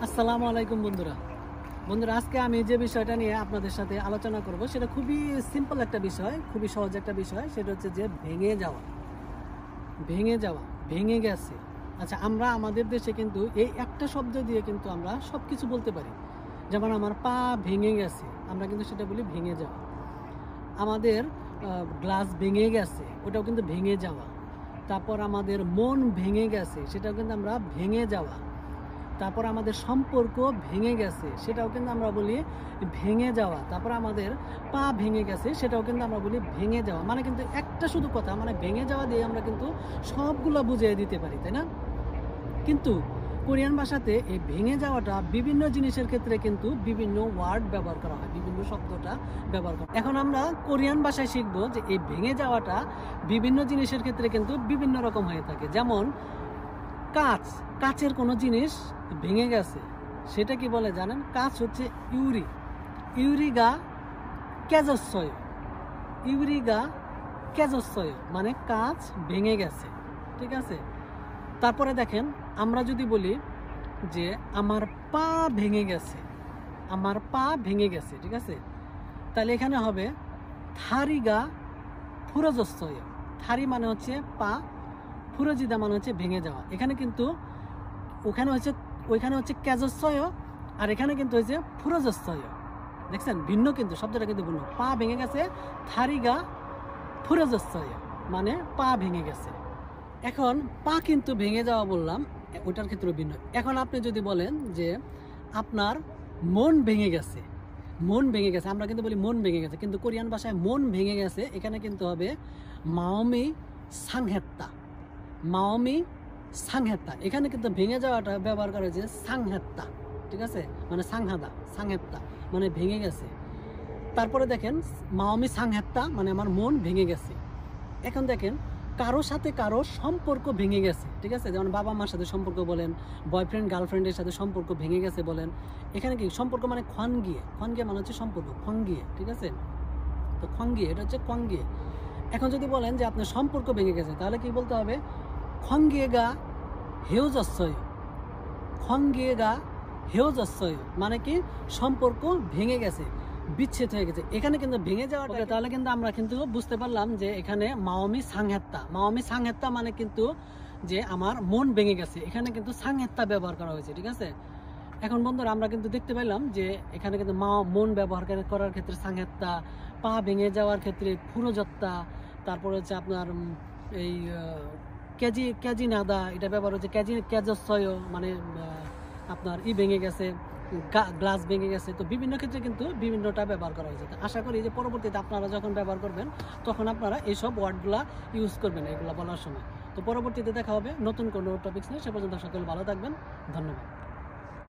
আসসালামু আলাইকুম বন্ধুরা। আজকে আমি যে বিষয়টা নিয়ে আপনাদের সাথে আলোচনা করব সেটা খুবই সিম্পল একটা বিষয়, খুবই সহজ একটা বিষয়। সেটা হচ্ছে যে ভেঙে যাওয়া, ভেঙে গেছে। আচ্ছা, আমরা আমাদের দেশে কিন্তু এই একটা শব্দ দিয়ে কিন্তু আমরা সব কিছু বলতে পারি। যেমন আমার পা ভেঙে গেছে, আমরা কিন্তু সেটা বলি ভেঙে যাওয়া। আমাদের গ্লাস ভেঙে গেছে, ওটাও কিন্তু ভেঙে যাওয়া। তারপর আমাদের মন ভেঙে গেছে, সেটাও কিন্তু আমরা ভেঙে যাওয়া। তারপর আমাদের সম্পর্ক ভেঙে গেছে, সেটাও কিন্তু আমরা বলি ভেঙে যাওয়া। তারপর আমাদের পা ভেঙে গেছে, সেটাও কিন্তু আমরা বলি ভেঙে যাওয়া। মানে কিন্তু একটা শুধু কথা, মানে ভেঙে যাওয়া দিয়ে আমরা কিন্তু সবগুলো বুঝিয়ে দিতে পারি, তাই না? কিন্তু কোরিয়ান ভাষাতে এই ভেঙে যাওয়াটা বিভিন্ন জিনিসের ক্ষেত্রে কিন্তু বিভিন্ন ওয়ার্ড ব্যবহার করা হয়, বিভিন্ন শব্দটা ব্যবহার করা। এখন আমরা কোরিয়ান ভাষায় শিখবো যে এই ভেঙে যাওয়াটা বিভিন্ন জিনিসের ক্ষেত্রে কিন্তু বিভিন্ন রকম হয়ে থাকে। যেমন কাচের কোনো জিনিস ভেঙে গেছে, সেটা কি বলে জানেন? কাচ হচ্ছে ইউরিগা ক্যাজসয়, মানে কাচ ভেঙে গেছে, ঠিক আছে? তারপরে দেখেন, আমরা যদি বলি যে আমার পা ভেঙে গেছে, ঠিক আছে? তাহলে এখানে হবে থারিগা ফুরজসয়। থারি মানে হচ্ছে পা, ফুরজিদা মানে হচ্ছে ভেঙে যাওয়া। এখানে কিন্তু ওইখানে হচ্ছে ক্যাজসয়, আর এখানে কিন্তু হয়েছে ফুরজসয়। দেখছেন, ভিন্ন কিন্তু, শব্দটা কিন্তু ভিন্ন। পা ভেঙে গেছে, থারিগা ফুরজসয়, মানে পা ভেঙে গেছে। এখন পা কিন্তু ভেঙে যাওয়া বললাম, ওটার ক্ষেত্রে ভিন্ন। এখন আপনি যদি বলেন যে আপনার মন ভেঙে গেছে, আমরা কিন্তু বলি মন ভেঙে গেছে, কিন্তু কোরিয়ান ভাষায় মন ভেঙে গেছে এখানে কিন্তু হবে মাওমি সাংহেত্তা। এখানে কিন্তু ভেঙে যাওয়াটা ব্যবহার করা হয়েছে সাংহেত্তা, ঠিক আছে? মানে সাংহেত্তা মানে ভেঙে গেছে। তারপরে দেখেন মাওমি সাংহেত্তা মানে আমার মন ভেঙে গেছে। এখন দেখেন, কারোর সাথে কারো সম্পর্ক ভেঙে গেছে, ঠিক আছে? যেমন বাবা মার সাথে সম্পর্ক বলেন, বয়ফ্রেন্ড গার্লফ্রেন্ডের সাথে সম্পর্ক ভেঙে গেছে বলেন। এখানে কি সম্পর্ক মানে খনগিয়ে মানে হচ্ছে সম্পর্ক, খনগিয়ে, ঠিক আছে? তো খনগিয়ে, এটা হচ্ছে খনগিয়ে। এখন যদি বলেন যে আপনার সম্পর্ক ভেঙে গেছে, তাহলে কি বলতে হবে? খনগিয়েগা হেউজসয়, মানে কি সম্পর্ক ভেঙে গেছে, বিচ্ছেদ হয়ে গেছে। এখানে কিন্তু ভেঙে যাওয়াটা, তাহলে কিন্তু আমরা কিন্তু বুঝতে পারলাম যে এখানে মাওমি সাংহেত্তা মানে কিন্তু যে আমার মন ভেঙে গেছে, এখানে কিন্তু সাংহেত্তা ব্যবহার করা হয়েছে, ঠিক আছে? এখন বন্ধুরা, আমরা কিন্তু দেখতে পেলাম যে এখানে কিন্তু মন ব্যবহার করার ক্ষেত্রে সাংহেত্তা, পা ভেঙে যাওয়ার ক্ষেত্রে ফুরোজত্তা, তারপর হচ্ছে আপনার এই ক্যাজি নাদা, এটা ব্যবহার হচ্ছে ক্যাজসয়, মানে আপনার ভেঙে গেছে, গ্লাস ভেঙে গেছে। তো বিভিন্ন ক্ষেত্রে কিন্তু বিভিন্নটা ব্যবহার করা হয়েছে। আশা করি যে পরবর্তীতে আপনারা যখন ব্যবহার করবেন তখন আপনারা এইসব ওয়ার্ডগুলা ইউজ করবেন এগুলা বলার সময়। তো পরবর্তীতে দেখা হবে নতুন কোনো টপিকস নিয়ে। সে পর্যন্ত সকলে ভালো থাকবেন, ধন্যবাদ।